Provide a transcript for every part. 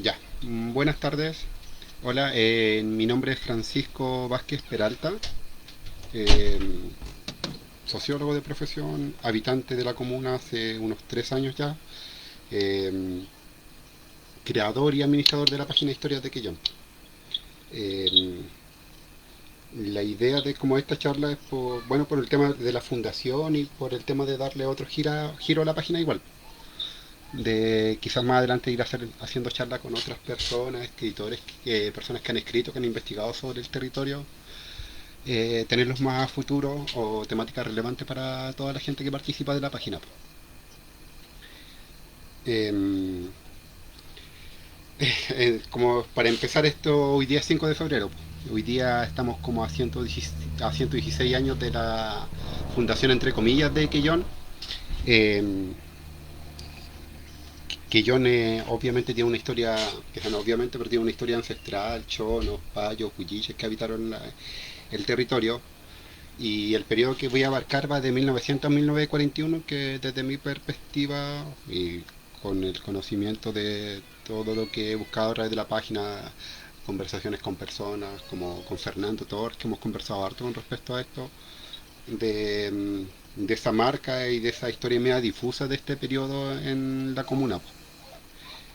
Ya, buenas tardes. Hola, mi nombre es Francisco Vázquez Peralta, eh, sociólogo de profesión, habitante de la comuna hace unos 3 años ya, eh, creador y administrador de la página Historias de Quillón. Eh, la idea de como esta charla es por el tema de la fundación y por el tema de darle otro giro a la página igual. De quizás más adelante ir haciendo charla con otras personas, escritores, personas que han escrito, que han investigado sobre el territorio, tenerlos más a futuro o temáticas relevantes para toda la gente que participa de la página. Eh, como para empezar esto, hoy día es 5 de febrero. Hoy día estamos como a 116 años de la fundación, entre comillas, de Quellón. Eh, Quellón obviamente tiene una historia, que no obviamente, pero tiene una historia ancestral, chonos, payos, huilliches que habitaron el territorio. Y el periodo que voy a abarcar va de 1900 a 1941, que desde mi perspectiva y con el conocimiento de todo lo que he buscado a través de la página, conversaciones con personas como con Fernando Tor, que hemos conversado harto con respecto a esto, de esa marca y de esa historia media difusa de este periodo en la comuna,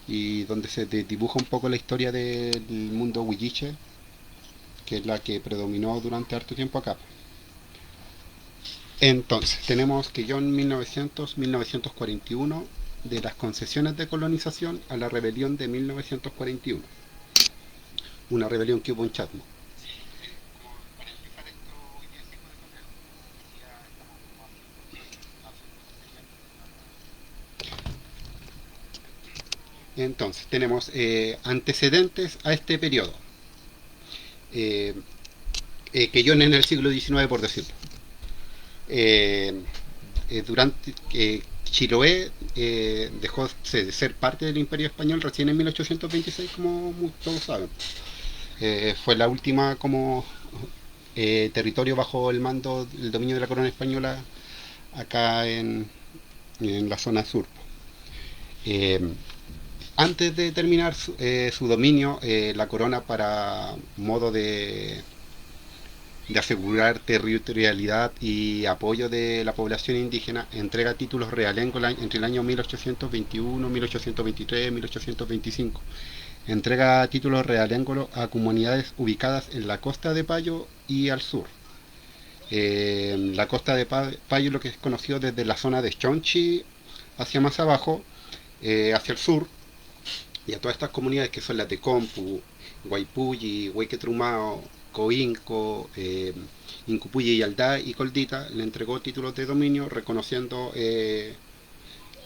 y donde se dibuja un poco la historia del mundo huilliche, que es la que predominó durante harto tiempo acá. Entonces, tenemos que yo en 1900-1941, de las concesiones de colonización a la rebelión de 1941, una rebelión que hubo en Chatham. Entonces, tenemos antecedentes a este periodo, eh, que yo en el siglo XIX, por decirlo. Eh, durante Chiloé dejó de ser parte del Imperio Español recién en 1826, como todos saben. Fue la última como territorio bajo el mando, el dominio de la corona española acá en la zona sur. Eh, Antes de terminar su dominio, la corona, para modo de asegurar territorialidad y apoyo de la población indígena, entrega títulos realengos entre el año 1821, 1823, 1825. Entrega títulos realengos a comunidades ubicadas en la costa de Payo y al sur. La costa de Payo, lo que es conocido desde la zona de Chonchi hacia más abajo, hacia el sur, y a todas estas comunidades que son las de Compu, Guaypulli, Huayquetrumao, Coinco, Incupuyi y Aldá y Coldita, le entregó títulos de dominio reconociendo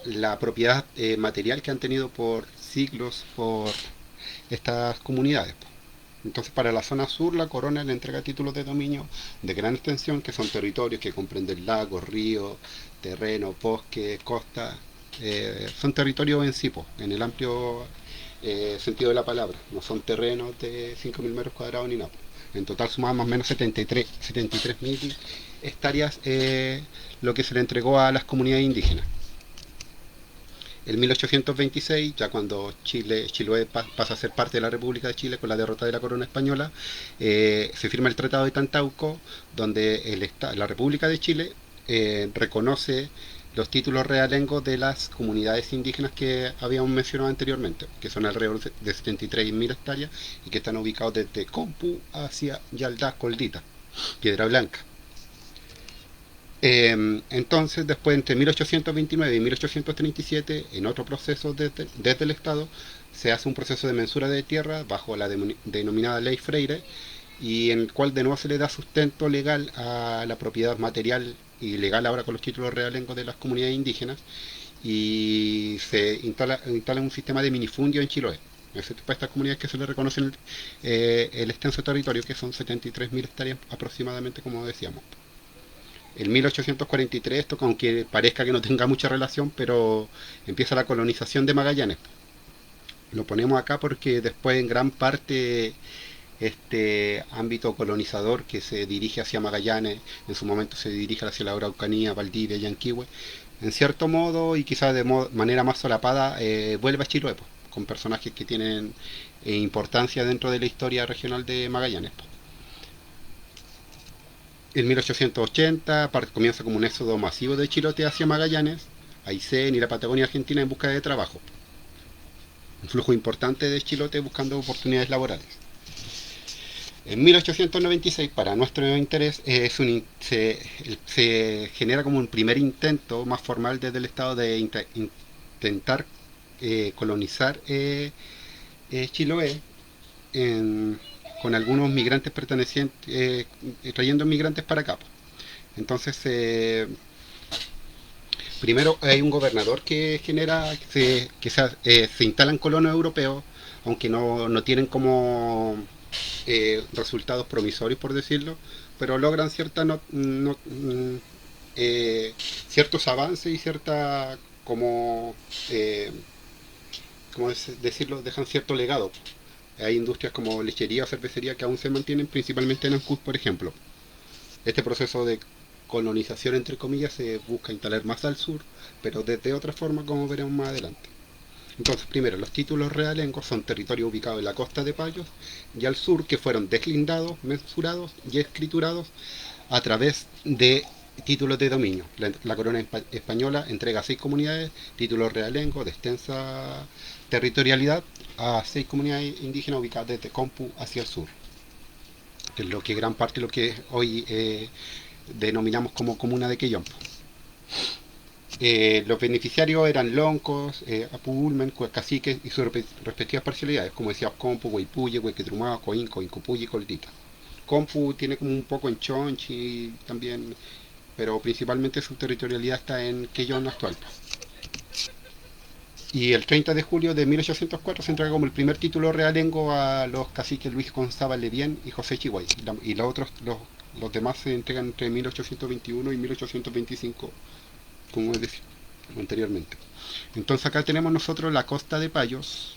la propiedad material que han tenido por siglos por estas comunidades. Entonces, para la zona sur, la corona le entrega títulos de dominio de gran extensión, que son territorios que comprenden lagos, ríos, terrenos, bosques, costas. Son territorios en sí, en el amplio sentido de la palabra. No son terrenos de 5.000 metros cuadrados ni nada. En total sumaban más o menos 73.000 hectáreas, lo que se le entregó a las comunidades indígenas. En 1826, ya cuando Chiloé pasa a ser parte de la República de Chile con la derrota de la corona española, se firma el Tratado de Tantauco, donde la República de Chile reconoce los títulos realengos de las comunidades indígenas que habíamos mencionado anteriormente, que son alrededor de 73.000 hectáreas y que están ubicados desde Compu hacia Yaldá, Coldita, Piedra Blanca. Entonces, después, entre 1829 y 1837, en otro proceso desde el Estado, se hace un proceso de mensura de tierra bajo la denominada Ley Freire, y en el cual de nuevo se le da sustento legal a la propiedad material y legal ahora con los títulos realengos de las comunidades indígenas, y se instala un sistema de minifundio en Chiloé. Para estas comunidades que se le reconocen el extenso territorio, que son 73.000 hectáreas aproximadamente, como decíamos. En 1843, esto aunque parezca que no tenga mucha relación, pero empieza la colonización de Magallanes. Lo ponemos acá porque después en gran parte este ámbito colonizador que se dirige hacia Magallanes, en su momento se dirige hacia la Araucanía, Valdivia, Yanquihue, en cierto modo y quizás de manera más solapada, vuelve a Chiloé, con personajes que tienen importancia dentro de la historia regional de Magallanes. En 1880 comienza como un éxodo masivo de chilotes hacia Magallanes, Aysén y la Patagonia Argentina en busca de trabajo. Un flujo importante de chilotes buscando oportunidades laborales. En 1896, para nuestro interés, se genera como un primer intento más formal desde el Estado de intentar colonizar Chiloé en, con algunos migrantes pertenecientes, trayendo migrantes para acá. Entonces, primero hay un gobernador que genera, se instalan colonos europeos, aunque no tienen como resultados promisorios, por decirlo, pero logran ciertos avances y cierta, como, eh, como decirlo, dejan cierto legado. Hay industrias como lechería o cervecería que aún se mantienen, principalmente en Ancud, por ejemplo. Este proceso de colonización, entre comillas, se busca instalar más al sur, pero desde otra forma, como veremos más adelante. Entonces, primero, los títulos realengos son territorios ubicados en la costa de Payos y al sur, que fueron deslindados, mensurados y escriturados a través de títulos de dominio. La corona española entrega a 6 comunidades títulos realengos de extensa territorialidad a 6 comunidades indígenas ubicadas desde Compu hacia el sur, que es lo que gran parte de lo que hoy denominamos como comuna de Quellompo. Los beneficiarios eran loncos, apulmen, caciques y sus respectivas parcialidades, como decía Compu, Huaypuye, Huayquetrumá, Coinco, Incopuye y Coldita. Compu tiene como un poco en Chonchi también, pero principalmente su territorialidad está en Quellón actual. Y el 30 de julio de 1804 se entrega como el primer título realengo a los caciques Luis González Levién y José Chihuay. Y los demás se entregan entre 1821 y 1825, como he dicho anteriormente. Entonces acá tenemos nosotros la costa de Payos.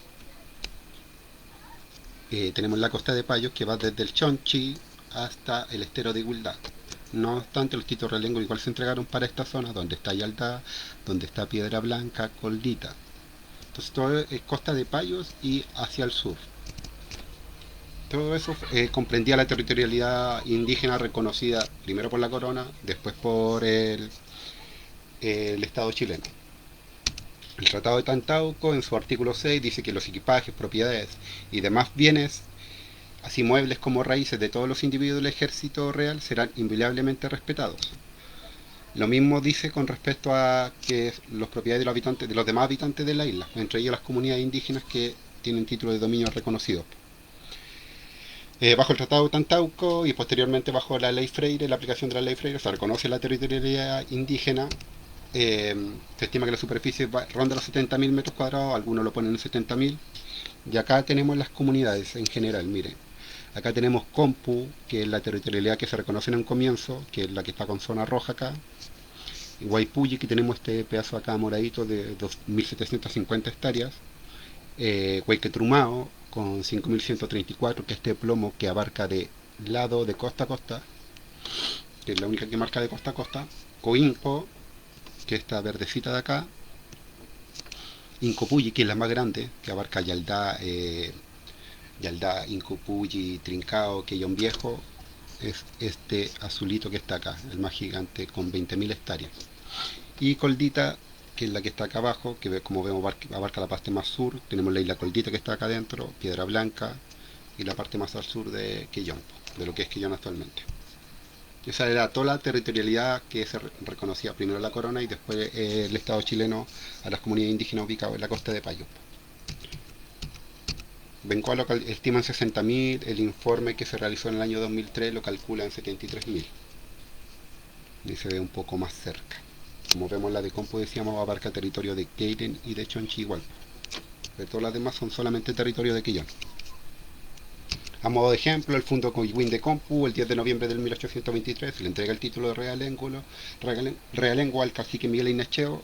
Tenemos la costa de Payos que va desde el Chonchi hasta el estero de Igualdad. No obstante, los títulos realengos igual se entregaron para esta zona, donde está Yaldá, donde está Piedra Blanca, Coldita. Entonces todo es costa de Payos y hacia el sur. Todo eso comprendía la territorialidad indígena reconocida primero por la corona, después por el Estado chileno. El Tratado de Tantauco, en su artículo 6, dice que los equipajes, propiedades y demás bienes, así muebles como raíces de todos los individuos del ejército real, serán inviolablemente respetados. Lo mismo dice con respecto a que los propiedades de los habitantes, de los demás habitantes de la isla, entre ellos las comunidades indígenas que tienen título de dominio reconocido. Bajo el Tratado de Tantauco y posteriormente bajo la Ley Freire, la aplicación de la Ley Freire, se reconoce la territorialidad indígena. Se estima que la superficie ronda los 70.000 metros cuadrados, algunos lo ponen en 70.000. Y acá tenemos las comunidades en general, miren. Acá tenemos Compu, que es la territorialidad que se reconoce en un comienzo, que es la que está con zona roja acá. Huaypuyi, que tenemos este pedazo acá moradito de 2.750 hectáreas. Huayquetrumao, con 5.134, que es este plomo que abarca de lado de costa a costa, que es la única que marca de costa a costa. Coinco, que es esta verdecita de acá. Incopuyi, que es la más grande, que abarca Yaldá, Incopuyi, Trincao, Quellón Viejo. Es este azulito que está acá, el más gigante, con 20.000 hectáreas. Y Coldita, que es la que está acá abajo, que como vemos abarca la parte más sur. Tenemos la isla Coldita que está acá adentro, Piedra Blanca, y la parte más al sur de Quellón, de lo que es Quellón actualmente. Esa era toda la territorialidad que se reconocía primero la corona y después el Estado chileno a las comunidades indígenas ubicadas en la costa de Payos. Bencoa lo estima en 60.000, el informe que se realizó en el año 2003 lo calcula en 73.000. Y se ve un poco más cerca. Como vemos, la de Compu, decíamos, abarca territorio de Keiren y de Chonchi igual. Pero todas las demás son solamente territorio de Quillón. A modo de ejemplo, el Fundo Coihuín de Compu, el 10 de noviembre del 1823, se le entrega el título de realengo al cacique Miguel Inecheo.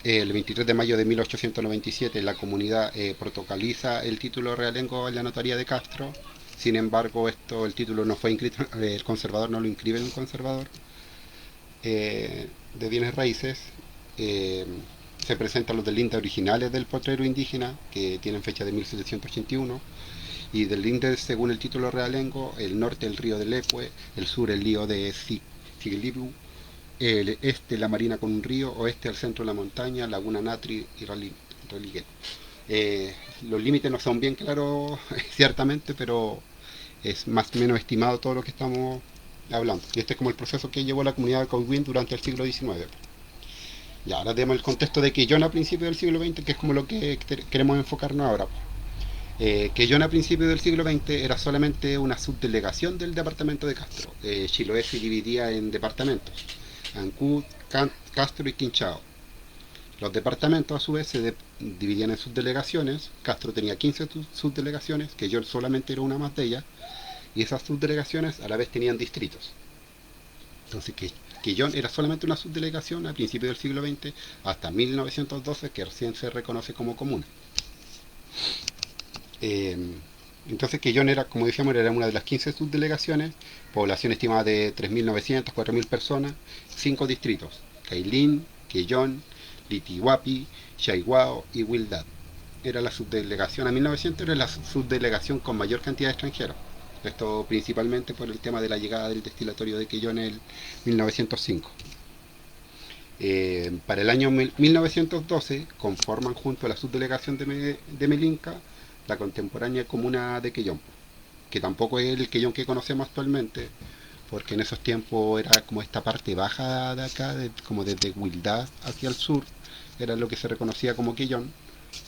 El 23 de mayo de 1897 la comunidad protocoliza el título de realengo en la notaría de Castro. Sin embargo, el título no fue inscrito, el conservador no lo inscribe en un conservador de bienes raíces. Se presentan los del linde originales del potrero indígena, que tienen fecha de 1781, y del linde según el título realengo, el norte el río del Ecue, el sur el río de Sigilibu, el este la marina con un río, oeste al centro de la montaña, laguna Natri y Religue. Los límites no son bien claros ciertamente, pero es más o menos estimado todo lo que estamos hablando. Y este es como el proceso que llevó la comunidad de Colwyn durante el siglo XIX. Ya, ahora tenemos el contexto de Quellón a principios del siglo XX, que es como lo que queremos enfocarnos ahora. Quellón a principios del siglo XX era solamente una subdelegación del departamento de Castro. Chiloé se dividía en departamentos, Ancud, Castro y Quinchao. Los departamentos a su vez se dividían en subdelegaciones. Castro tenía 15 subdelegaciones, Quellón solamente era una más de ellas, y esas subdelegaciones a la vez tenían distritos. Entonces Quellón era solamente una subdelegación a principios del siglo XX hasta 1912, que recién se reconoce como comuna. Eh, entonces Quellón era, como decíamos, era una de las 15 subdelegaciones, población estimada de 3.900, 4.000 personas, 5 distritos: Cailín, Quellón, Litihuapi, Chaiguao y Huildad. Era la subdelegación, a 1900 era la subdelegación con mayor cantidad de extranjeros. Esto principalmente por el tema de la llegada del destilatorio de Quellón en el 1905. Para el año 1912 conforman junto a la subdelegación de Melinca la contemporánea comuna de Quellón, que tampoco es el Quellón que conocemos actualmente, porque en esos tiempos era como esta parte baja de acá, como desde Huildad hacia el sur, era lo que se reconocía como Quellón,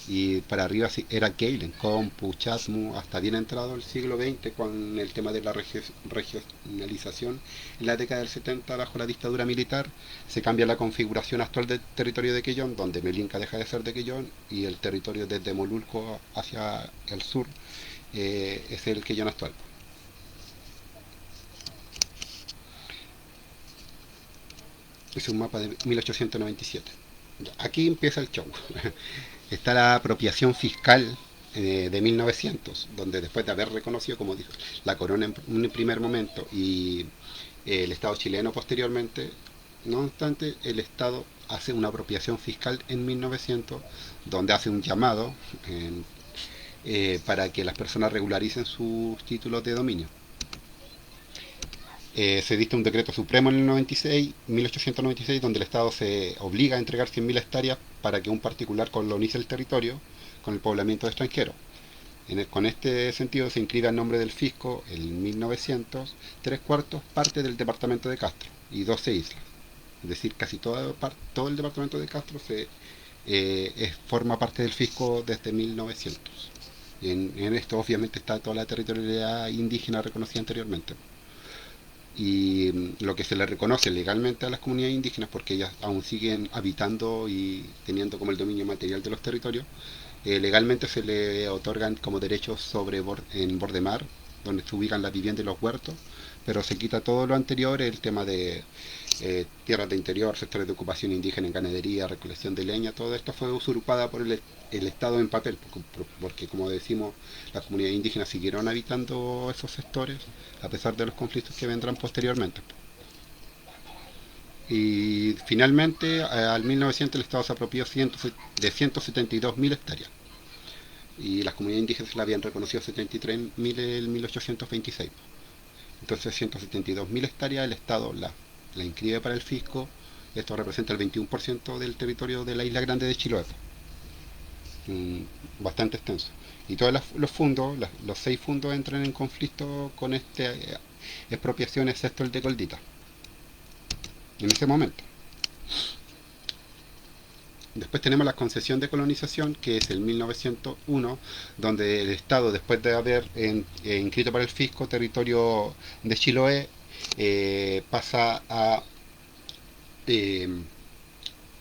y para arriba era Keilen, Compu, Chasmu, hasta bien entrado el siglo XX con el tema de la regionalización. En la década del 70, bajo la dictadura militar, se cambia la configuración actual del territorio de Quellón, donde Melinca deja de ser de Quellón y el territorio desde Molulco hacia el sur es el Quellón actual. Es un mapa de 1897. Aquí empieza el show. Está la apropiación fiscal de 1900, donde después de haber reconocido, como dijo, la corona en un primer momento y el Estado chileno posteriormente, no obstante, el Estado hace una apropiación fiscal en 1900, donde hace un llamado para que las personas regularicen sus títulos de dominio. Se dicta un decreto supremo en el 96, 1896, donde el Estado se obliga a entregar 100.000 hectáreas para que un particular colonice el territorio con el poblamiento de extranjeros. Con este sentido se inscribe a nombre del fisco en 1900 3/4 parte del departamento de Castro y 12 islas. Es decir, casi todo el departamento de Castro forma parte del fisco desde 1900. En esto obviamente está toda la territorialidad indígena reconocida anteriormente, y lo que se le reconoce legalmente a las comunidades indígenas, porque ellas aún siguen habitando y teniendo como el dominio material de los territorios, legalmente se le otorgan como derechos en borde mar, donde se ubican las viviendas y los huertos, pero se quita todo lo anterior, el tema de tierras de interior, sectores de ocupación indígena en ganadería, recolección de leña. Todo esto fue usurpada por el Estado en papel, porque como decimos, las comunidades indígenas siguieron habitando esos sectores a pesar de los conflictos que vendrán posteriormente. Y finalmente, al 1900 el Estado se apropió de 172.000 hectáreas. Y las comunidades indígenas la habían reconocido 73.000 en 1826. Entonces 172.000 hectáreas el Estado la inscribe para el fisco. Esto representa el 21% del territorio de la isla grande de Chiloé. Bastante extenso. Y todos los fondos, los 6 fondos entran en conflicto con esta expropiación, excepto el de Goldita, en ese momento. Después tenemos la concesión de colonización, que es el 1901, donde el Estado, después de haber inscrito para el fisco territorio de Chiloé, pasa a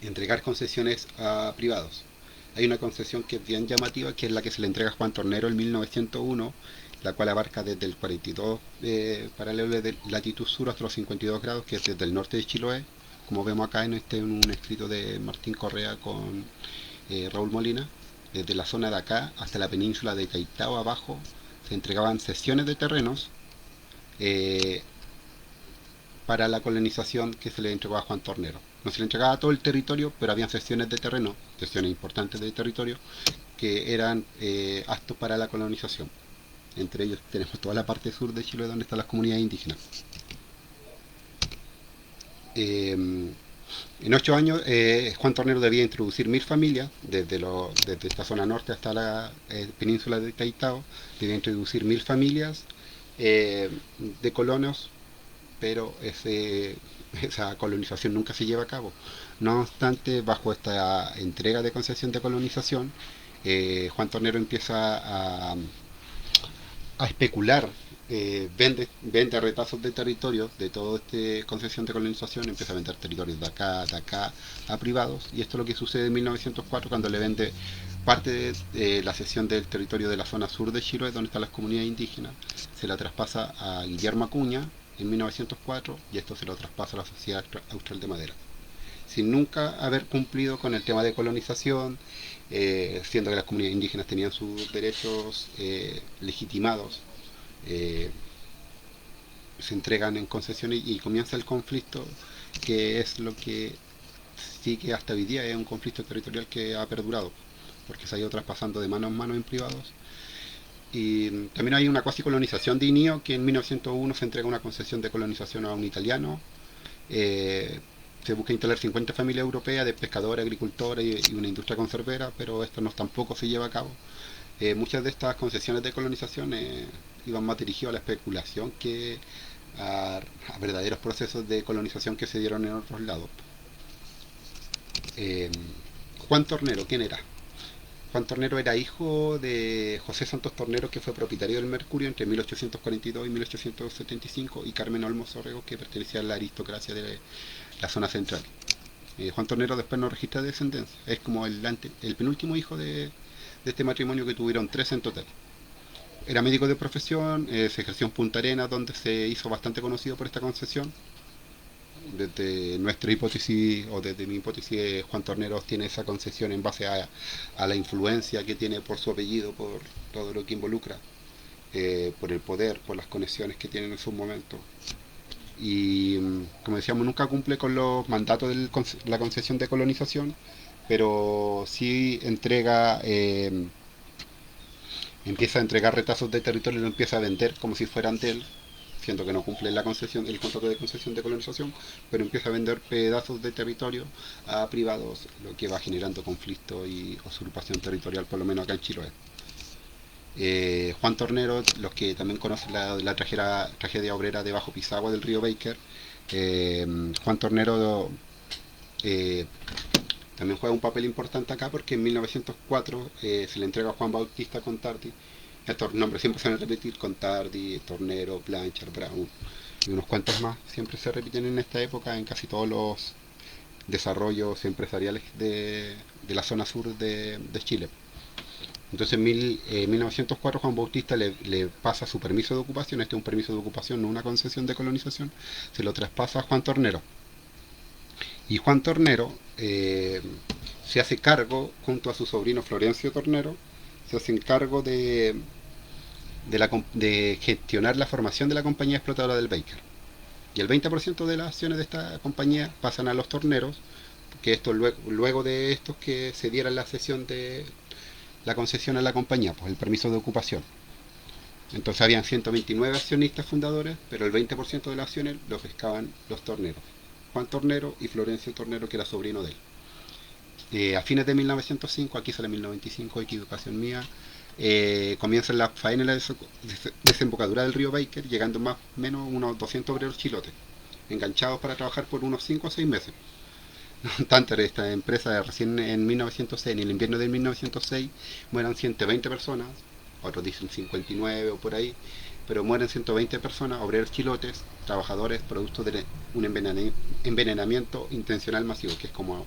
entregar concesiones a privados. Hay una concesión que es bien llamativa, que es la que se le entrega a Juan Tornero en 1901, la cual abarca desde el 42 paralelo de latitud sur hasta los 52 grados, que es desde el norte de Chiloé, como vemos acá en un escrito de Martín Correa con Raúl Molina. Desde la zona de acá hasta la península de Caitao abajo se entregaban cesiones de terrenos para la colonización que se le entregó a Juan Tornero. No se le entregaba todo el territorio, pero había secciones de terreno, secciones importantes de territorio, que eran aptos para la colonización. Entre ellos tenemos toda la parte sur de Chile donde están las comunidades indígenas. En 8 años, Juan Tornero debía introducir 1000 familias, desde esta zona norte hasta la península de Taitao, debía introducir 1000 familias de colonos, pero esa colonización nunca se lleva a cabo. No obstante, bajo esta entrega de concesión de colonización, Juan Tornero empieza a especular, vende retazos de territorios de toda esta concesión de colonización, empieza a vender territorios de acá a privados, y esto es lo que sucede en 1904 cuando le vende parte de la cesión del territorio de la zona sur de Chiloé, donde están las comunidades indígenas, se la traspasa a Guillermo Acuña en 1904, y esto se lo traspasa a la Sociedad Austral de Madera, sin nunca haber cumplido con el tema de colonización, siendo que las comunidades indígenas tenían sus derechos legitimados. eh, Se entregan en concesión y comienza el conflicto, que es lo que sí que hasta hoy día es un conflicto territorial que ha perdurado, porque se ha ido traspasando de mano en mano en privados. Y también hay una cuasi colonización de INIO, que en 1901 se entrega una concesión de colonización a un italiano. Eh, Se busca instalar 50 familias europeas de pescadores, agricultores y una industria conservera, pero esto no tampoco se lleva a cabo. Muchas de estas concesiones de colonización iban más dirigidas a la especulación que a verdaderos procesos de colonización que se dieron en otros lados. Eh, Juan Tornero, ¿quién era? Juan Tornero era hijo de José Santos Tornero, que fue propietario del Mercurio entre 1842 y 1875, y Carmen Olmos Sorrego, que pertenecía a la aristocracia de la zona central. Juan Tornero después no registra descendencia, es como el penúltimo hijo de este matrimonio, que tuvieron 3 en total. Era médico de profesión, se ejerció en Punta Arenas, donde se hizo bastante conocido por esta concesión. Desde nuestra hipótesis, o desde mi hipótesis, Juan Tornero tiene esa concesión en base a la influencia que tiene por su apellido, por todo lo que involucra, por el poder, por las conexiones que tiene en su momento. Y como decíamos, nunca cumple con los mandatos de la concesión de colonización, pero sí empieza a entregar retazos de territorio y lo empieza a vender como si fueran de él, siendo que no cumple la concesión, el contrato de concesión de colonización, pero empieza a vender pedazos de territorio a privados, lo que va generando conflicto y usurpación territorial, por lo menos acá en Chiloé. Juan Tornero, los que también conocen la tragedia obrera de Bajo Pisagua del río Baker, Juan Tornero eh, también juega un papel importante acá, porque en 1904 se le entrega a Juan Bautista Contardi. Estos nombres siempre se van a repetir: Contardi, Tornero, Blanchard, Brown y unos cuantos más. Siempre se repiten en esta época en casi todos los desarrollos empresariales de la zona sur de Chile. Entonces en 1904 Juan Bautista le pasa su permiso de ocupación. Este es un permiso de ocupación, no una concesión de colonización. Se lo traspasa a Juan Tornero. Y Juan Tornero se hace cargo, junto a su sobrino Florencio Tornero, se hacen cargo de gestionar la formación de la compañía explotadora del Baker. Y el 20% de las acciones de esta compañía pasan a los torneros, que esto luego de estos que se diera la cesión de la concesión a la compañía, pues el permiso de ocupación. Entonces habían 129 accionistas fundadores, pero el 20% de las acciones lo pescaban los torneros. Juan Tornero y Florencio Tornero, que era sobrino de él. A fines de 1905, aquí sale 1995, equivocación mía, comienzan las faenas en la desembocadura del río Baker, llegando más o menos unos 200 obreros chilotes, enganchados para trabajar por unos 5 o 6 meses. Tanto esta empresa, recién en 1906, en el invierno de 1906, mueran 120 personas, otros dicen 59 o por ahí, pero mueren 120 personas, obreros chilotes, trabajadores, producto de un envenenamiento intencional masivo, que es como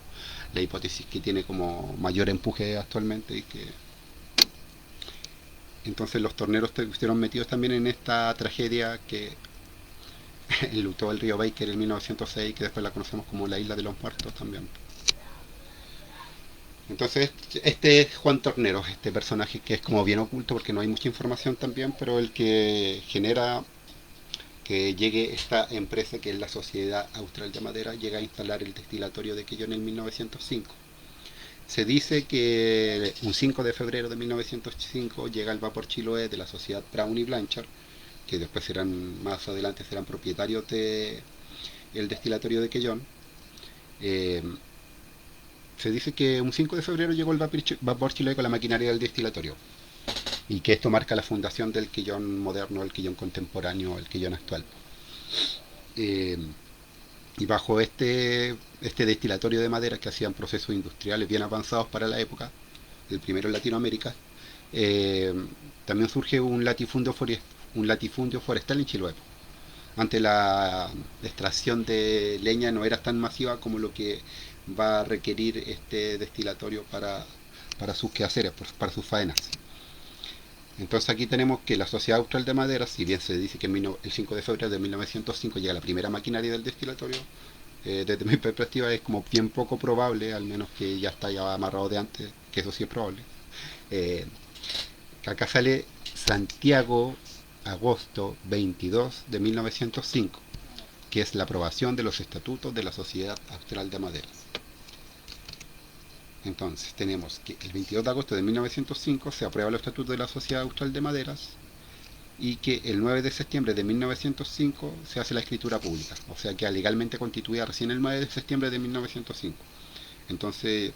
la hipótesis que tiene como mayor empuje actualmente. Y que entonces los torneros estuvieron metidos también en esta tragedia que enlutó el río Baker en 1906, que después la conocemos como la Isla de los Muertos también. Entonces este es Juan Tornero, este personaje que es como bien oculto porque no hay mucha información también, pero el que genera que llegue esta empresa, que es la Sociedad Austral de Madera, llega a instalar el destilatorio de Quellón en 1905. Se dice que un 5 de febrero de 1905 llega el vapor Chiloé de la sociedad Brown y Blanchard, que después serán, más adelante serán propietarios del destilatorio de Quellón. Eh, Se dice que un 5 de febrero llegó el vapor Chiloé con la maquinaria del destilatorio, y que esto marca la fundación del Quellón moderno, el Quellón contemporáneo, el Quellón actual. Eh, y bajo este destilatorio de madera, que hacían procesos industriales bien avanzados para la época, el primero en Latinoamérica, eh, también surge un latifundio forestal en Chiloé. Antes la extracción de leña no era tan masiva como lo que va a requerir este destilatorio para sus quehaceres, para sus faenas. Entonces aquí tenemos que la Sociedad Austral de Madera, si bien se dice que el 5 de febrero de 1905 llega la primera maquinaria del destilatorio, desde mi perspectiva es como bien poco probable, al menos que ya está ya amarrado de antes, que eso sí es probable. Eh, que acá sale Santiago, agosto 22 de 1905, que es la aprobación de los estatutos de la Sociedad Austral de Madera. Entonces tenemos que el 22 de agosto de 1905 se aprueba el estatuto de la Sociedad Austral de Maderas, y que el 9 de septiembre de 1905 se hace la escritura pública, o sea, queda legalmente constituida recién el 9 de septiembre de 1905. Entonces,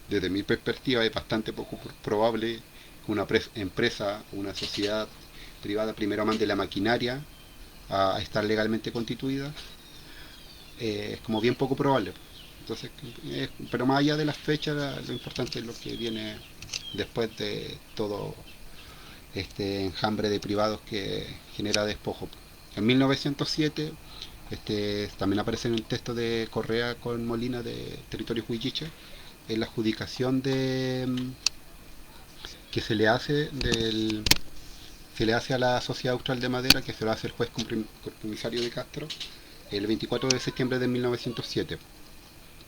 desde mi perspectiva, es bastante poco probable que una empresa, una sociedad privada primero mande la maquinaria a estar legalmente constituida. Es como bien poco probable. Entonces, pero más allá de las fechas, lo importante es lo que viene después de todo este enjambre de privados que genera despojo. En 1907 también aparece en el texto de Correa con Molina de Territorio Huilliche, en la adjudicación que se le hace a la Sociedad Austral de Madera, que se lo hace el juez comisario de Castro el 24 de septiembre de 1907.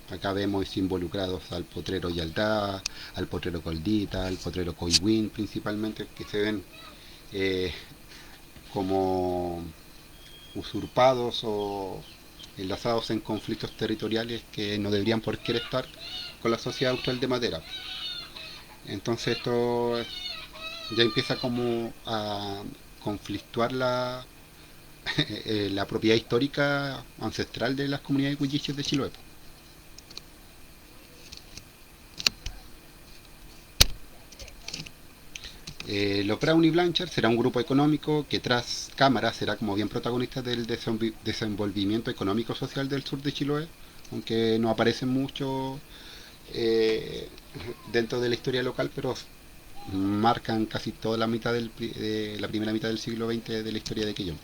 Acá vemos involucrados al potrero Yaldá, al potrero Coldita, al potrero Coihuín principalmente, que se ven eh, como usurpados o enlazados en conflictos territoriales que no deberían por qué estar con la Sociedad Austral de Madera. Entonces esto ya empieza como a conflictuar la propiedad histórica ancestral de las comunidades huilliches de Chiloé. Los Brown y Blanchard será un grupo económico que tras cámara será como bien protagonista del desenvolvimiento económico-social del sur de Chiloé, aunque no aparecen mucho dentro de la historia local, pero marcan casi toda de la primera mitad del siglo XX de la historia de Quellón.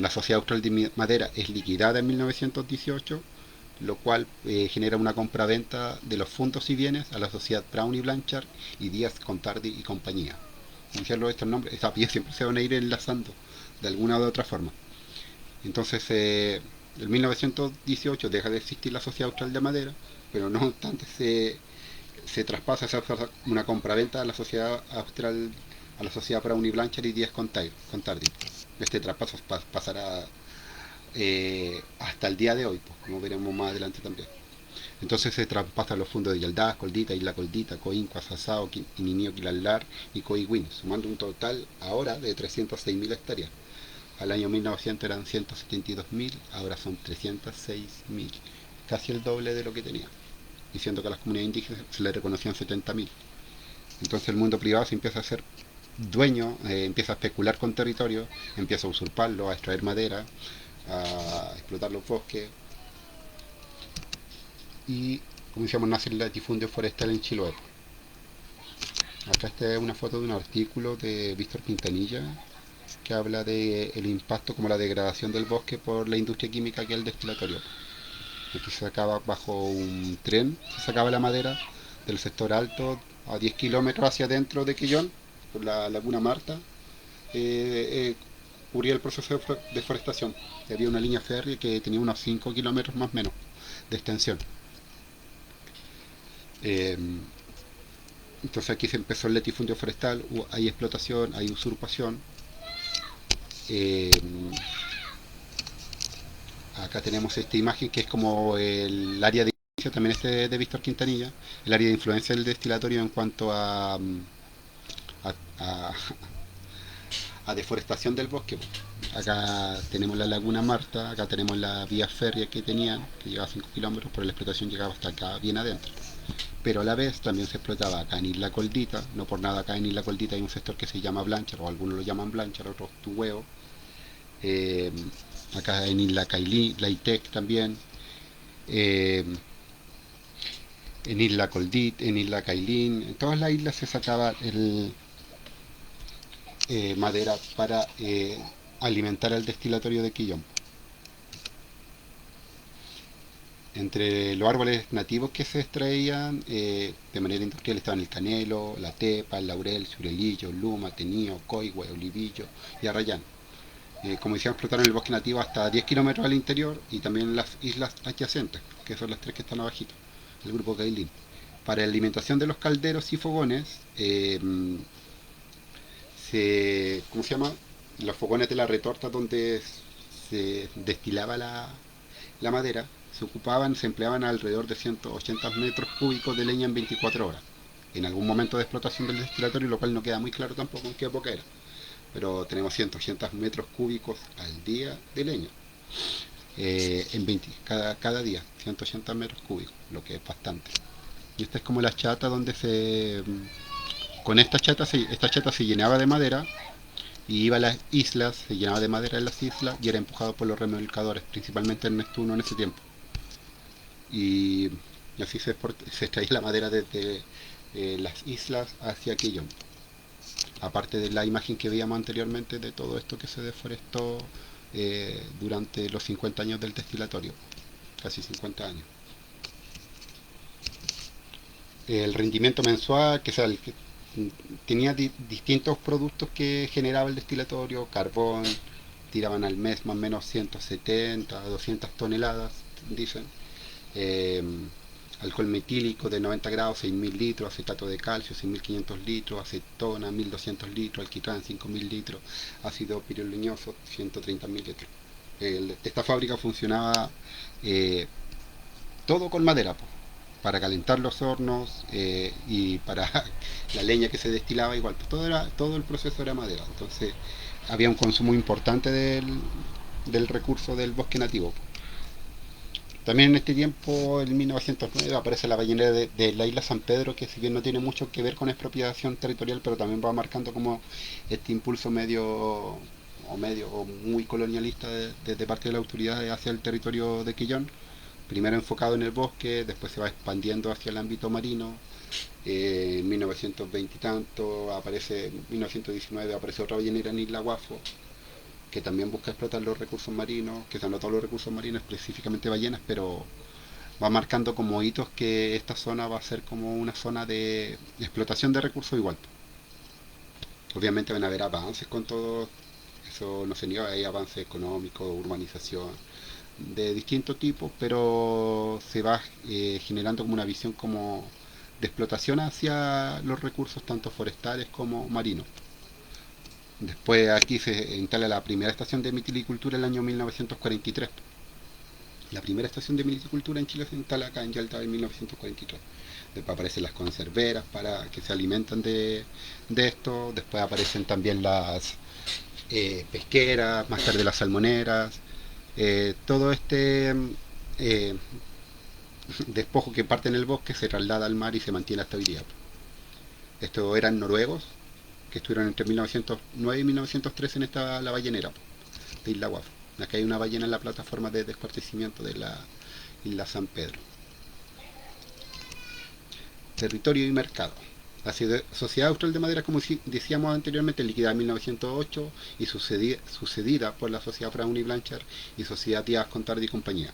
La Sociedad Austral de Madera es liquidada en 1918, lo cual genera una compraventa de los fondos y bienes a la sociedad Brown y Blanchard y Díaz Contardi y compañía. Iniciarlo estos nombres, estos apellidos siempre se van a ir enlazando de alguna u otra forma. Entonces, en 1918 deja de existir la Sociedad Austral de Madera, pero no obstante se traspasa, se hace una compraventa a la Sociedad Austral, a la sociedad Brown y Blanchard y Díaz Contardi. Este traspaso pasará hasta el día de hoy, pues, como veremos más adelante también. Entonces se traspasan los fondos de Yaldá, Coldita, Isla Coldita, Coíncua, Sasao, Ininio, Quilallar y Coihuín, sumando un total ahora de 306.000 hectáreas. Al año 1900 eran 172.000, ahora son 306.000, casi el doble de lo que tenía, diciendo que a las comunidades indígenas se les reconocían 70.000. Entonces el mundo privado se empieza a hacer dueño, empieza a especular con territorio, empieza a usurparlo, a extraer madera, a explotar los bosques, y como decíamos, nace el latifundio forestal en Chiloé. Acá esta es una foto de un artículo de Víctor Quintanilla que habla de el impacto como la degradación del bosque por la industria química que es el destilatorio. Aquí se sacaba bajo un tren, se sacaba la madera del sector alto a 10 kilómetros hacia adentro de Quellón, por la laguna Marta, cubría el proceso de deforestación. Había una línea férrea que tenía unos 5 kilómetros más o menos de extensión. Entonces aquí se empezó el latifundio forestal, hay explotación, hay usurpación, Eh, Acá tenemos esta imagen que es como el área de influencia, también este de Víctor Quintanilla, el área de influencia del destilatorio en cuanto a, a, a deforestación del bosque. Acá tenemos la Laguna Marta, acá tenemos la vía férrea que tenían, que llegaba a 5 kilómetros, pero la explotación llegaba hasta acá, bien adentro. Pero a la vez también se explotaba acá en Isla Coldita, no por nada acá en Isla Coldita hay un sector que se llama Blanchard, o algunos lo llaman Blanchard, otros Tuhueo. Eh, Acá en Isla Cailín, Laitec también, eh, en Isla Coldit, en Isla Cailín, en todas las islas se sacaba madera para alimentar el destilatorio de Quillón. Entre los árboles nativos que se extraían de manera industrial estaban el canelo, la tepa, el laurel, surelillo, luma, tenío, coigüe, olivillo y arrayán. Como decíamos, explotaron el bosque nativo hasta 10 kilómetros al interior y también las islas adyacentes, que son las tres que están abajito, el grupo Cailín. Para la alimentación de los calderos y fogones, ¿cómo se llama? Los fogones de la retorta donde se destilaba la madera, se empleaban alrededor de 180 metros cúbicos de leña en 24 horas. En algún momento de explotación del destilatorio, lo cual no queda muy claro tampoco en qué época era. Pero tenemos 180 metros cúbicos al día de leña. En 20, cada día, 180 metros cúbicos, lo que es bastante. Y esta es como la chata donde con esta chata se llenaba de madera y iba a las islas, se llenaba de madera en las islas y era empujado por los remolcadores, principalmente el Neptuno en ese tiempo. Y, y así se extraía la madera desde las islas hacia Quillón. Aparte de la imagen que veíamos anteriormente de todo esto que se deforestó durante los 50 años del destilatorio, casi 50 años. El rendimiento mensual, que tenía distintos productos que generaba el destilatorio, carbón, tiraban al mes más o menos 170, 200 toneladas, dicen. Eh, Alcohol metílico de 90 grados, 6.000 litros, acetato de calcio, 6.500 litros, acetona, 1.200 litros, alquitrán, 5.000 litros, ácido piruleñoso, 130.000 litros. Esta fábrica funcionaba eh, todo con madera, po, para calentar los hornos y para la leña que se destilaba igual, pues todo el proceso era madera. Entonces había un consumo importante del recurso del bosque nativo. También en este tiempo, en 1909, aparece la ballenera de la isla San Pedro, que si bien no tiene mucho que ver con expropiación territorial, pero también va marcando como este impulso medio o muy colonialista de parte de la autoridad hacia el territorio de Quillón. Primero enfocado en el bosque, después se va expandiendo hacia el ámbito marino. En 1920 y tanto, en 1919 aparece otra ballenera en Isla Guafo, que también busca explotar los recursos marinos, que son no todos los recursos marinos, específicamente ballenas, pero va marcando como hitos que esta zona va a ser como una zona de explotación de recursos igual. Obviamente van a haber avances con todo, eso no se niega, hay avances económicos, urbanización, de distintos tipos, pero se va generando como una visión como de explotación hacia los recursos tanto forestales como marinos. Después aquí se instala la primera estación de mitilicultura en el año 1943. La primera estación de mitilicultura en Chile se instala acá en Yalta en 1943. Después aparecen las conserveras para que se alimentan de esto. Después aparecen también las pesqueras, más tarde las salmoneras. Todo este despojo que parte en el bosque se traslada al mar y se mantiene hasta hoy día. Estos eran noruegos que estuvieron entre 1909 y 1913 en la ballenera de Isla Guafo. Acá hay una ballena en la plataforma de descuartizamiento de la isla San Pedro. Territorio y mercado. La Sociedad Austral de Madera, como decíamos anteriormente, liquidada en 1908 y sucedida por la Sociedad Brown y Blanchard y Sociedad Díaz Contardi y compañía.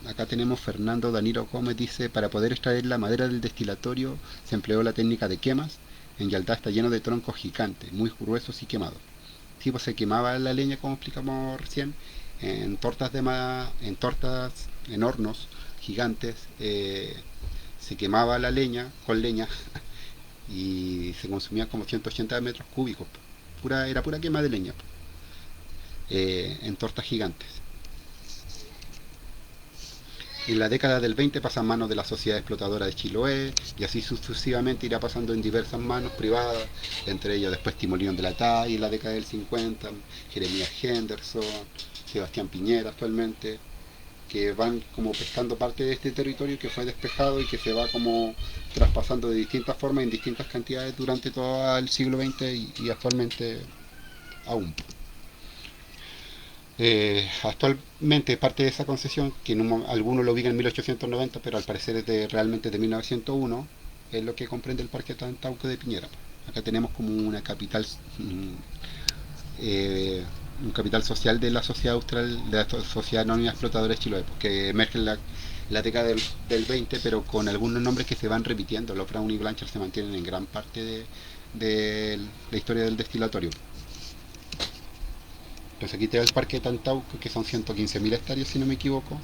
Acá tenemos Fernando Danilo Gómez, dice, para poder extraer la madera del destilatorio se empleó la técnica de quemas. En Yaltá está lleno de troncos gigantes, muy gruesos y quemados. Sí, pues se quemaba la leña, como explicamos recién, en en hornos gigantes, se quemaba la leña con leña y se consumía como 180 metros cúbicos era pura quema de leña, en tortas gigantes. En la década del 20 pasa a manos de la sociedad explotadora de Chiloé y así sucesivamente irá pasando en diversas manos privadas, entre ellas después Timolino de la TAI en la década del 50, Jeremías Henderson, Sebastián Piñera actualmente, que van como pescando parte de este territorio que fue despejado y que se va como traspasando de distintas formas en distintas cantidades durante todo el siglo XX y actualmente aún. Actualmente parte de esa concesión, que algunos lo ubican en 1890, pero al parecer es realmente de 1901, es lo que comprende el Parque Tantauco de Piñera. Acá tenemos como una capital, un capital social de la sociedad austral, de la sociedad anónima explotadora de Chiloé, que emerge en la década del 20, pero con algunos nombres que se van repitiendo. Los Brown y Blanchard se mantienen en gran parte de la historia del destilatorio. Entonces aquí te da el Parque de Tantauco, que son 115.000 hectáreas, si no me equivoco,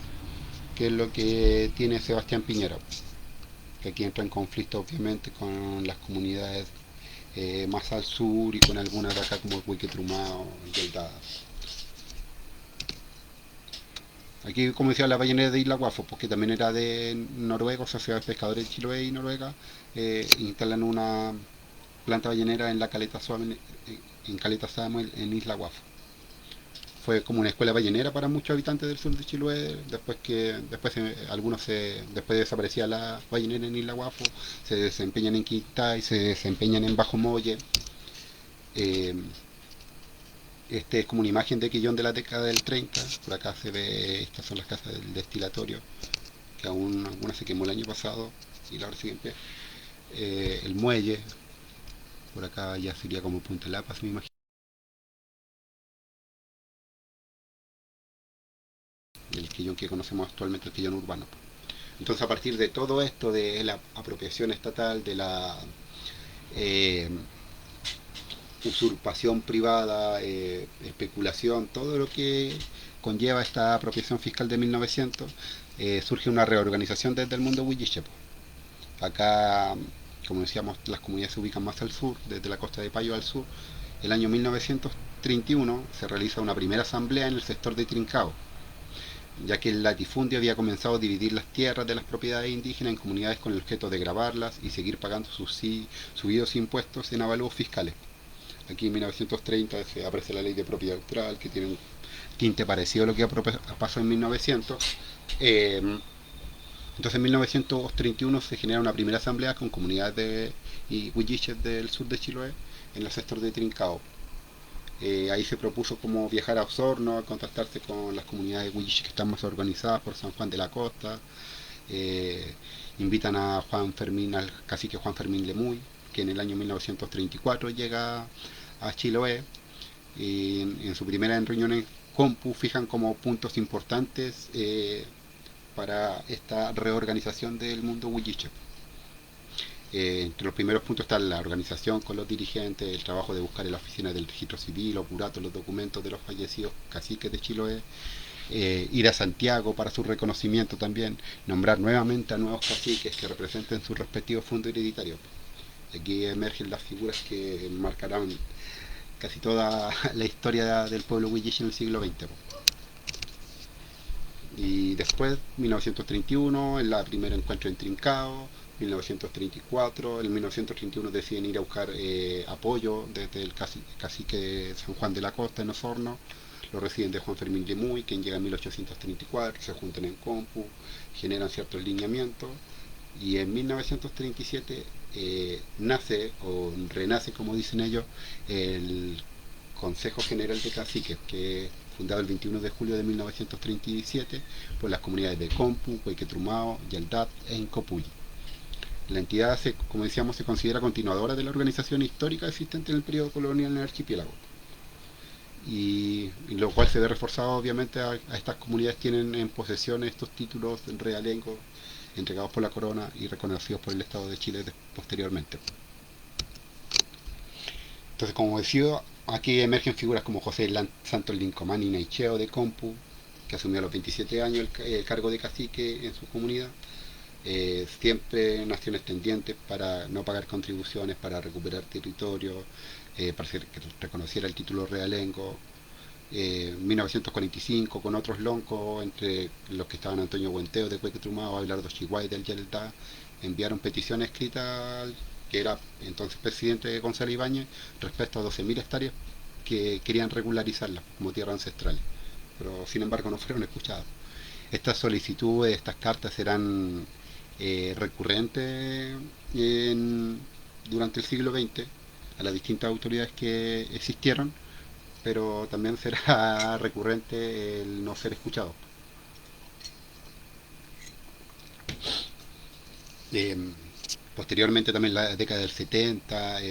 que es lo que tiene Sebastián Piñera, que aquí entra en conflicto obviamente con las comunidades más al sur y con algunas de acá como Huiquetrumao y Yeldadas. Aquí, como decía, la ballenera de Isla Guafo, porque también era de Noruega, Sociedad de Pescadores de Chiloé y Noruega, instalan una planta ballenera en la Caleta Samuel, en Caleta Samuel, en Isla Guafo. Fue como una escuela ballenera para muchos habitantes del sur de Chiloé, después desaparecía la ballenera en Isla Guafo, se desempeñan en Quintá y se desempeñan en Bajo Molle. Eh, este es como una imagen de Quillón de la década del 30, por acá se ve, estas son las casas del destilatorio, que aún alguna se quemó el año pasado y la hora sigue en pie. El muelle, por acá ya sería como Punta Lapas, me imagino. El quillón que conocemos actualmente, el quillón urbano. Entonces, a partir de todo esto, de la apropiación estatal, de la eh, usurpación privada, especulación, todo lo que conlleva esta apropiación fiscal de 1900, surge una reorganización desde el mundo huilliche. Acá, como decíamos, las comunidades se ubican más al sur, desde la costa de Payo al sur. El año 1931 se realiza una primera asamblea en el sector de Trincao, ya que el latifundio había comenzado a dividir las tierras de las propiedades indígenas en comunidades con el objeto de grabarlas y seguir pagando sus subidos impuestos en avalúos fiscales. Aquí en 1930 se aparece la ley de propiedad austral, que tiene un tinte parecido a lo que pasó en 1900. Entonces en 1931 se genera una primera asamblea con comunidades y huilliches del sur de Chiloé en el sector de Trincao. Ahí se propuso como viajar a Osorno a contactarse con las comunidades huilliches que están más organizadas por San Juan de la Costa. Eh, Invitan a Juan Fermín, al cacique Juan Fermín Lemuy, que en el año 1934 llega a Chiloé y en su primera reunión en Compu fijan como puntos importantes para esta reorganización del mundo huilliche. Entre los primeros puntos está la organización con los dirigentes, el trabajo de buscar en la oficina del registro civil, los buratos, los documentos de los fallecidos caciques de Chiloé, ir a Santiago para su reconocimiento también, nombrar nuevamente a nuevos caciques que representen sus respectivos fondos hereditarios. Aquí emergen las figuras que marcarán casi toda la historia del pueblo huilliche en el siglo XX. Y después, 1931, el primer encuentro en Trincao, 1934, en 1931 deciden ir a buscar apoyo desde el cacique San Juan de la Costa en Osorno, lo reciben de Juan Fermín Lemuy, quien llega en 1834, se juntan en Compu, generan ciertos lineamientos, y en 1937 nace, o renace como dicen ellos, el Consejo General de Caciques, que fundado el 21 de julio de 1937 por las comunidades de Compu, Huequetrumao, Yeldat e Incopuy. La entidad, como decíamos, se considera continuadora de la organización histórica existente en el periodo colonial en el archipiélago. Y lo cual se ve reforzado obviamente a estas comunidades tienen en posesión estos títulos realengos entregados por la corona y reconocidos por el Estado de Chile posteriormente. Entonces, como decía, aquí emergen figuras como José Santos Lincomán y Naicheo de Compu, que asumió a los 27 años el cargo de cacique en su comunidad. siempre naciones tendientes para no pagar contribuciones, para recuperar territorio, para que reconociera el título realengo. 1945 con otros loncos, entre los que estaban Antonio Buenteo de Cuequetrumao, Abelardo Chiguay del Yelda, enviaron peticiones escritas al que era entonces presidente Gonzalo Ibáñez respecto a 12.000 hectáreas que querían regularizarlas como tierras ancestrales, pero sin embargo no fueron escuchadas. Estas solicitudes, estas cartas serán recurrentes durante el siglo XX a las distintas autoridades que existieron, pero también será recurrente el no ser escuchado. Eh, Posteriormente también la década del 70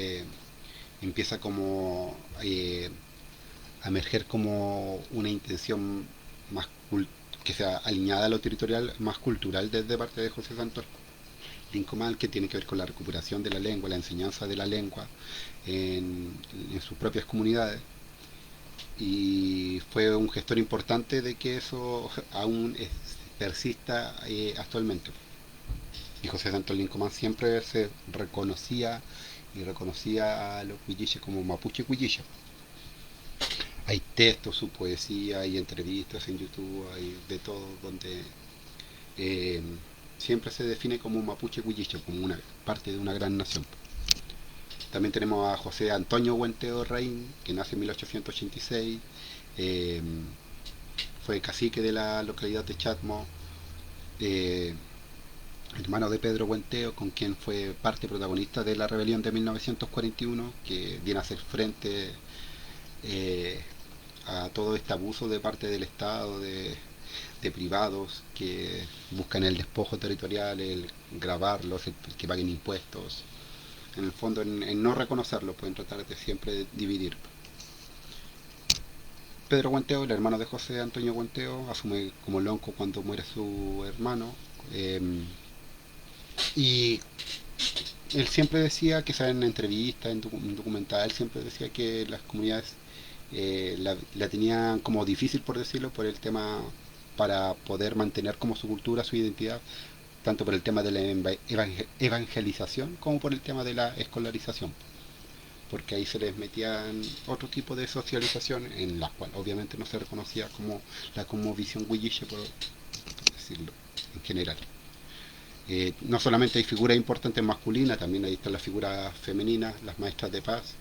empieza como a emerger como una intención más que sea alineada a lo territorial, más cultural desde parte de José Santos Lincomal, que tiene que ver con la recuperación de la lengua, la enseñanza de la lengua en sus propias comunidades, y fue un gestor importante de que eso aún persista actualmente. Y José Santos Lincoman siempre se reconocía y reconocía a los huilliches como mapuche huilliche. Hay textos, su poesía, hay entrevistas en YouTube, hay de todo, donde eh, siempre se define como mapuche huilliche, como una parte de una gran nación. También tenemos a José Antonio Huenteo Raín, que nace en 1886, eh, fue cacique de la localidad de Chatmo, eh, hermano de Pedro Huenteo, con quien fue parte protagonista de la rebelión de 1941, que viene a hacer frente eh, a todo este abuso de parte del Estado, de privados que buscan el despojo territorial, el grabarlos, el que paguen impuestos. En el fondo, en no reconocerlo, pueden tratar de siempre dividir. Pedro Guanteo, el hermano de José Antonio Guanteo, asume como lonco cuando muere su hermano. eh, y él siempre decía, que en entrevistas, en documental, siempre decía que las comunidades la tenían como difícil, por decirlo, por el tema para poder mantener como su cultura, su identidad, tanto por el tema de la evangelización como por el tema de la escolarización, porque ahí se les metían otro tipo de socialización en la cual obviamente no se reconocía como la visión huilliche, por decirlo en general. No solamente hay figuras importantes masculinas, también ahí están las figuras femeninas, las maestras de paz,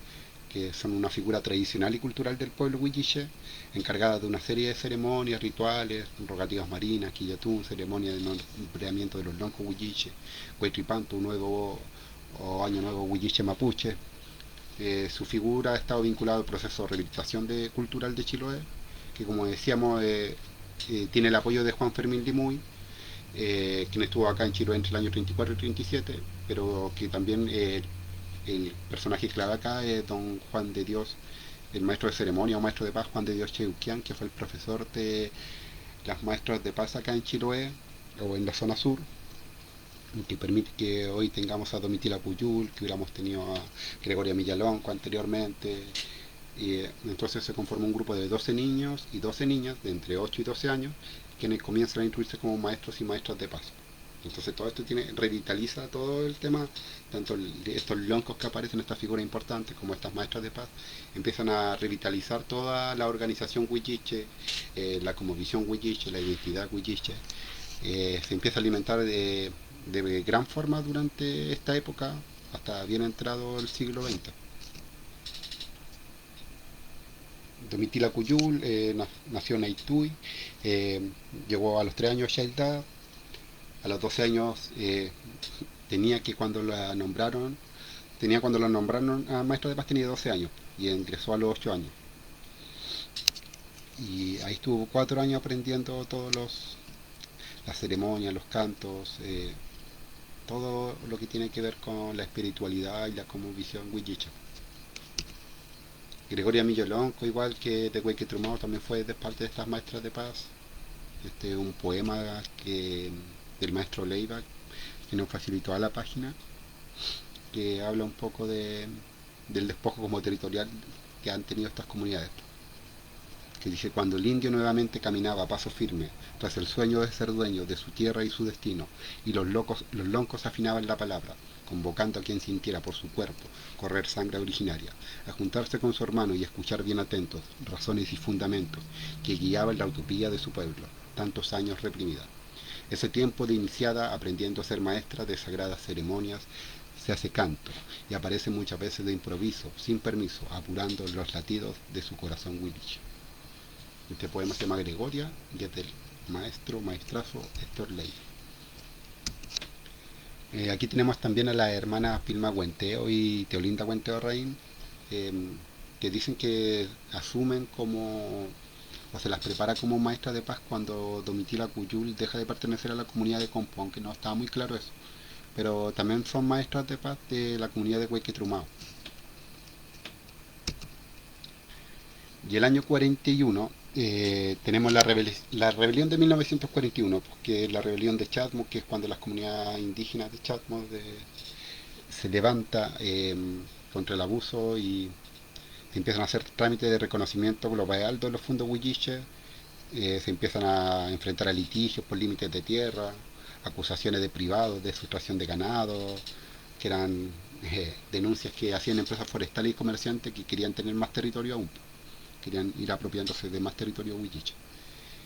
que son una figura tradicional y cultural del pueblo huilliche, encargadas de una serie de ceremonias, rituales, rogativas marinas, quillatún, ceremonia de nombramiento de los loncos huilliche, Huaytripanto, un nuevo o año nuevo huilliche mapuche. Su figura ha estado vinculada al proceso de rehabilitación cultural de Chiloé, que como decíamos tiene el apoyo de Juan Fermín Limuy, quien estuvo acá en Chiloé entre el año 34 y 37, pero que también el personaje clave acá es don Juan de Dios, el maestro de ceremonia o maestro de paz Juan de Dios Cheuquian, que fue el profesor de las maestras de paz acá en Chiloé o en la zona sur, que permite que hoy tengamos a Domitila Puyul, que hubiéramos tenido a Gregoria Millalonco anteriormente. Y entonces se conforma un grupo de 12 niños y 12 niñas de entre 8 y 12 años, quienes comienzan a instruirse como maestros y maestras de paz. Entonces todo esto revitaliza todo el tema, tanto estos loncos que aparecen, estas figuras importantes, como estas maestras de paz, empiezan a revitalizar toda la organización huilliche, la cosmovisión huilliche, la identidad huilliche. Se empieza a alimentar de gran forma durante esta época, hasta bien entrado el siglo XX. Domitila Cuyul nació en Aitui, llegó a los 3 años a Shaildad, a los 12 años tenía que cuando la nombraron a maestra de paz tenía 12 años y ingresó a los 8 años. Y ahí estuvo 4 años aprendiendo las ceremonias, los cantos, todo lo que tiene que ver con la espiritualidad y la cosmovisión huilliche. Gregoria Millolonco, igual que de Huayquetrumao, también fue de parte de estas maestras de paz. Un poema del maestro Leiva, que nos facilitó a la página, que habla un poco del despojo como territorial que han tenido estas comunidades. que dice: cuando el indio nuevamente caminaba a paso firme, tras el sueño de ser dueño de su tierra y su destino, y los loncos afinaban la palabra, convocando a quien sintiera por su cuerpo correr sangre originaria, a juntarse con su hermano y escuchar bien atentos razones y fundamentos que guiaban la utopía de su pueblo, tantos años reprimida. Ese tiempo de iniciada aprendiendo a ser maestra de sagradas ceremonias se hace canto y aparece muchas veces de improviso, sin permiso, apurando los latidos de su corazón Willich. Este poema se llama Gregoria y es del maestrazo Héctor Ley. Aquí tenemos también a la hermana Pilma Huenteo y Teolinda Huenteo Rein, eh, que dicen que asumen como, o se las prepara como maestra de paz cuando Domitila Cuyul deja de pertenecer a la comunidad de Compo, aunque no estaba muy claro eso. Pero también son maestras de paz de la comunidad de Huequetrumao. Y el año 41 tenemos la rebelión de 1941, que es la rebelión de Chasmo, que es cuando las comunidades indígenas de Chasmo se levanta contra el abuso y se empiezan a hacer trámites de reconocimiento global de los fondos huilliches, se empiezan a enfrentar a litigios por límites de tierra, acusaciones de privados de sustracción de ganado, que eran denuncias que hacían empresas forestales y comerciantes que querían tener más territorio aún, querían ir apropiándose de más territorio huilliche.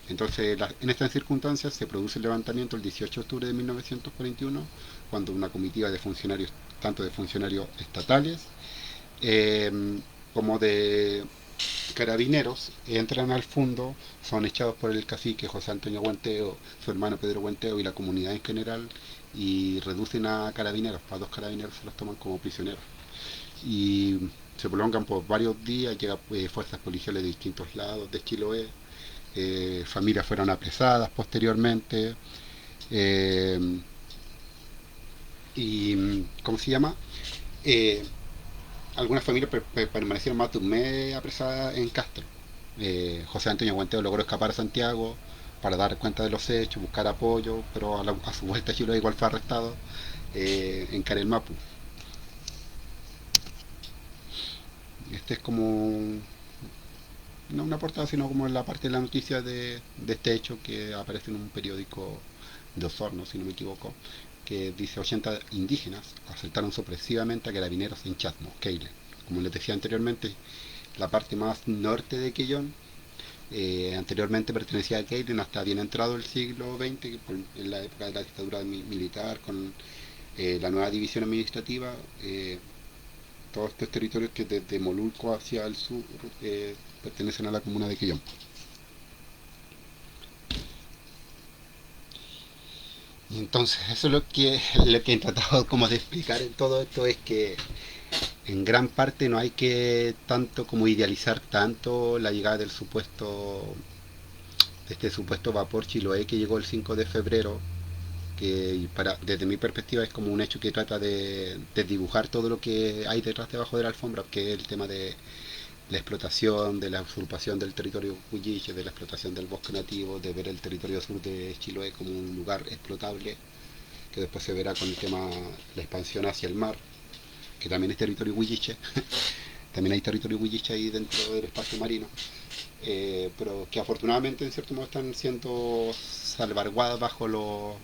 Entonces, en estas circunstancias se produce el levantamiento el 18 de octubre de 1941, cuando una comitiva de funcionarios, tanto de funcionarios estatales eh, como de carabineros, entran al fondo, son echados por el cacique José Antonio Huenteo, su hermano Pedro Huenteo y la comunidad en general, y reducen a carabineros, a 2 carabineros se los toman como prisioneros. Y se prolongan por varios días, llegan fuerzas policiales de distintos lados de Chiloé, familias fueron apresadas posteriormente, eh, y ¿cómo se llama? Eh, Algunas familias permanecieron más de un mes apresadas en Castro. José Antonio Guanteo logró escapar a Santiago para dar cuenta de los hechos, buscar apoyo, pero a su vuelta a Chiloé igual fue arrestado en Carelmapu. Este es como, no una portada, sino como la parte de la noticia de este hecho que aparece en un periódico de Osorno, si no me equivoco, que dice: 80 indígenas asaltaron sorpresivamente a carabineros en Chasmo, Keilen. Como les decía anteriormente, la parte más norte de Quellón anteriormente pertenecía a Keilen hasta bien entrado el siglo XX, en la época de la dictadura militar, con la nueva división administrativa. Todos estos territorios que desde Molulco hacia el sur pertenecen a la comuna de Quellón. Y entonces eso es lo que he tratado como de explicar en todo esto, es que en gran parte no hay que tanto como idealizar tanto la llegada de este supuesto vapor Chiloé que llegó el 5 de febrero, que desde mi perspectiva es como un hecho que trata de dibujar todo lo que hay detrás debajo de la alfombra, que es el tema de la explotación, de la usurpación del territorio huilliche, de la explotación del bosque nativo, de ver el territorio sur de Chiloé como un lugar explotable, que después se verá con el tema la expansión hacia el mar, que también es territorio huilliche. También hay territorio huilliche ahí dentro del espacio marino, pero que afortunadamente en cierto modo están siendo salvaguardadas bajo los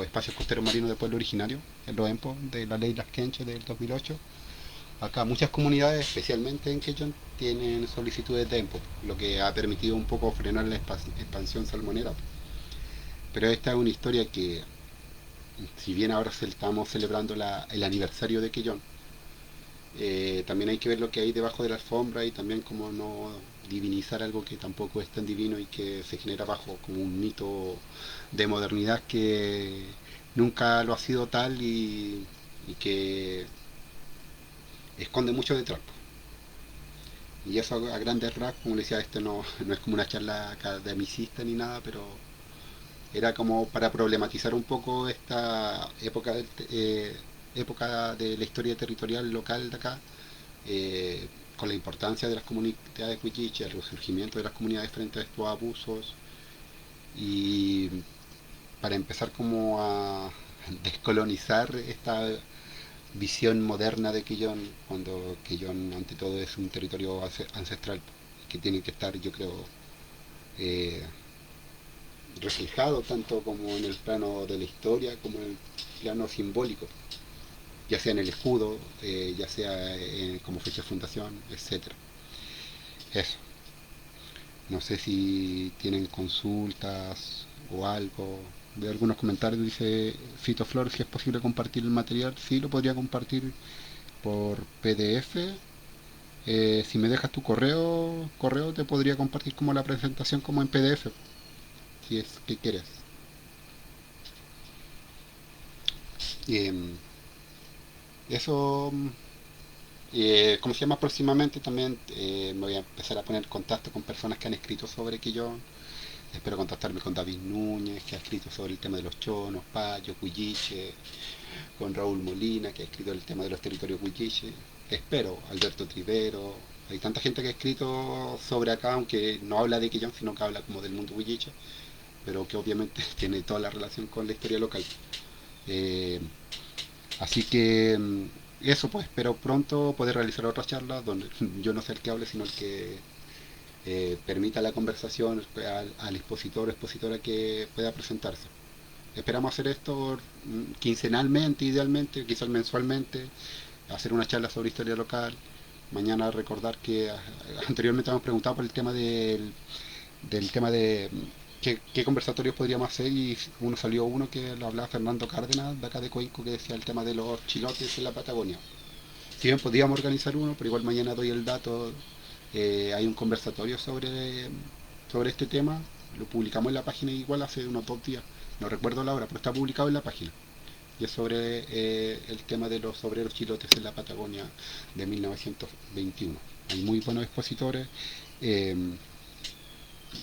espacios costeros marinos del pueblo originario, en los EMPO de la ley Las Quenches del 2008. Acá muchas comunidades, especialmente en Quechón, tienen solicitudes de EMPO, lo que ha permitido un poco frenar la expansión salmonera. Pero esta es una historia que, si bien ahora estamos celebrando el aniversario de Quellón, también hay que ver lo que hay debajo de la alfombra y también como no divinizar algo que tampoco es tan divino y que se genera bajo como un mito de modernidad que nunca lo ha sido tal y que esconde mucho detrás. Y eso a grandes rasgos, como le decía, esto no es como una charla academicista ni nada, pero era como para problematizar un poco esta época de la historia territorial local de acá, con la importancia de las comunidades huilliche, el resurgimiento de las comunidades frente a estos abusos, y para empezar como a descolonizar esta visión moderna de Quillón, cuando Quillón ante todo es un territorio ancestral. que tienen que estar, yo creo, eh, reflejados tanto como en el plano de la historia como en el plano simbólico, ya sea en el escudo, ya sea como fecha de fundación, etcétera. Eso. No sé si tienen consultas o algo. Veo algunos comentarios, dice Fito Flores, si es posible compartir el material. Sí, lo podría compartir por PDF. Si me dejas tu correo te podría compartir como la presentación como en PDF, si es que quieres. Eh, eso, como se llama próximamente, también me voy a empezar a poner en contacto con personas que han escrito sobre Quillón. Espero contactarme con David Núñez, que ha escrito sobre el tema de los chonos, payos, huilliche, con Raúl Molina, que ha escrito el tema de los territorios huilliche. Espero, Alberto Trivero. Hay tanta gente que ha escrito sobre acá, aunque no habla de Quillón, sino que habla como del mundo huilliche, pero que obviamente tiene toda la relación con la historia local. Eh, Así que eso, pues espero pronto poder realizar otras charlas donde yo no sé el que hable, sino el que permita la conversación al expositor o expositora que pueda presentarse. Esperamos hacer esto quincenalmente, idealmente, quizás mensualmente, hacer una charla sobre historia local. Mañana recordar que anteriormente hemos preguntado por el tema del tema de qué conversatorios podríamos hacer y uno que lo hablaba Fernando Cárdenas de acá de Coinco, que decía el tema de los chilotes en la Patagonia. Si bien podíamos organizar uno, pero igual mañana doy el dato. Hay un conversatorio sobre este tema, lo publicamos en la página igual hace unos 2 días, no recuerdo la hora, pero está publicado en la página. Y es sobre el tema de los obreros chilotes en la Patagonia de 1921. Hay muy buenos expositores, eh,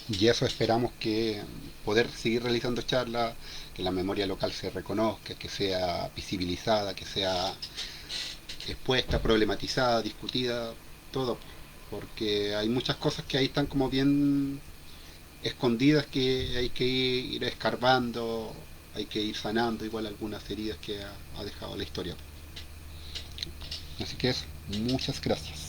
y eso esperamos que poder seguir realizando charlas, que la memoria local se reconozca, que sea visibilizada, que sea expuesta, problematizada, discutida, todo, porque hay muchas cosas que ahí están como bien escondidas que hay que ir escarbando, hay que ir sanando igual algunas heridas que ha dejado la historia. Así que eso, muchas gracias.